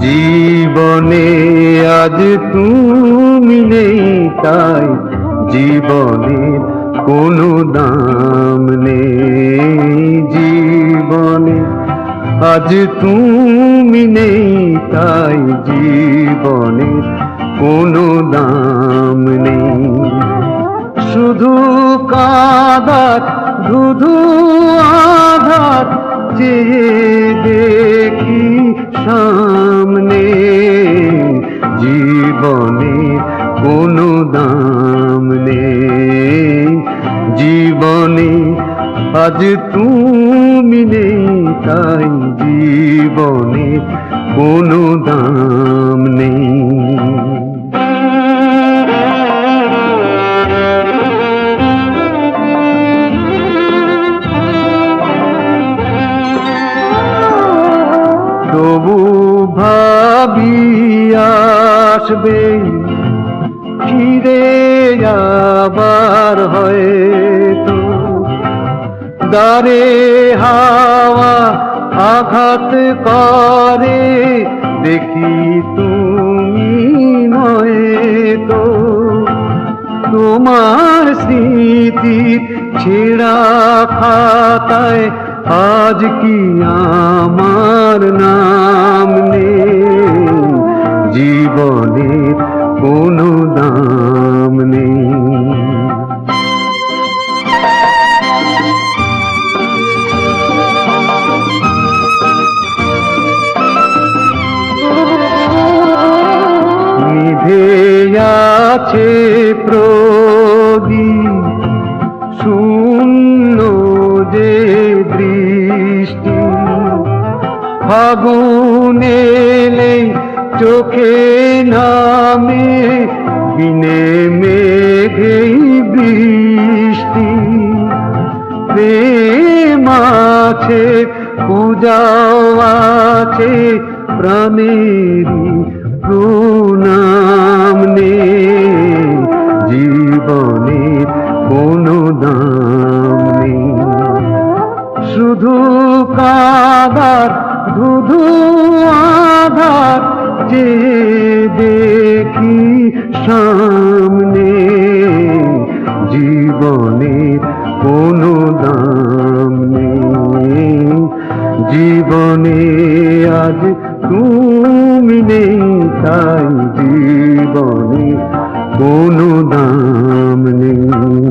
জীবনে আজ তুমি নেই, তাই জীবনের কোনো দাম নেই। জীবনে আজ তুমি নেই, তাই জীবনের কোনো দাম নেই। শুধু কাঁদার ধুধু আধার চেয়ে দেখি সামনে, জীবনের কোনো দাম নেই। জীবনে আজ তুমি নেই, তাই জীবনের কোনো দাম নেই। তবু ভাবি আসবে ফিরে আবার হয়তো, দ্বারে হাওয়া আঘাত করে দেখি তুমি নয়তো। তোমার স্মৃতির ছেঁড়া খাতায় আজ কি আমার নাম নেই। জীবনের কোনো দাম নেই। নিভে আছে প্রদীপ, শূন্য যে দৃষ্টি। ফাগুন এলে চোখে নামে বিনে মেঘেই বৃষ্টি। প্রেম আছে পূজাও আছে, প্রাণেরই প্রণাম নেই। জীবনের কোনো দাম নেই। শুধু কাঁদার ধুধু আধার যে দেখি সামনে, জীবনের কোনো দাম নেই। জীবনে আজ তুমি নেই, তাই জীবনের কোনো দাম নেই।